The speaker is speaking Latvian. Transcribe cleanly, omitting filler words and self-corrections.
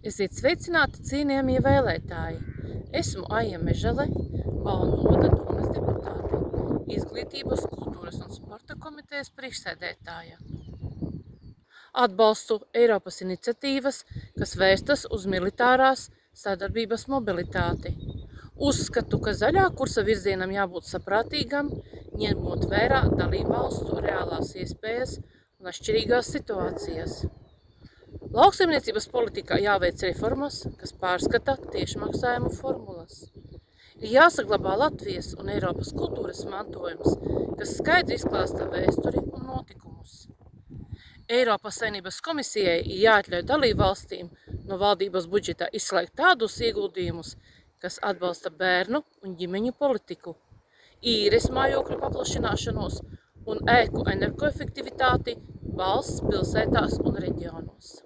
Esiet sveicināti, cienījamie vēlētāji! Esmu Aija Mežale, Valnu novada domes deputāte, Izglītības, kultūras un sporta komitejas priekšsēdētāja. Atbalstu Eiropas iniciatīvas, kas vērstas uz militārās sadarbības mobilitāti. Uzskatu, ka zaļā kursa virzienam jābūt saprātīgam, ņemot vērā dalībvalstu reālās iespējas un atšķirīgās situācijas. Lauksaimniecības politikā jāveic reformas, kas pārskata tiešmaksājumu formulas. Ir jāsaglabā Latvijas un Eiropas kultūras mantojums, kas skaidri izklāsta vēsturi un notikumus. Eiropas Savienības komisijai ir jāatļauj dalībvalstīm no valdības budžeta izslēgt tādus ieguldījumus, kas atbalsta bērnu un ģimeņu politiku, īres mājokļu paplašināšanos un ēku energoefektivitāti valsts pilsētās un reģionos.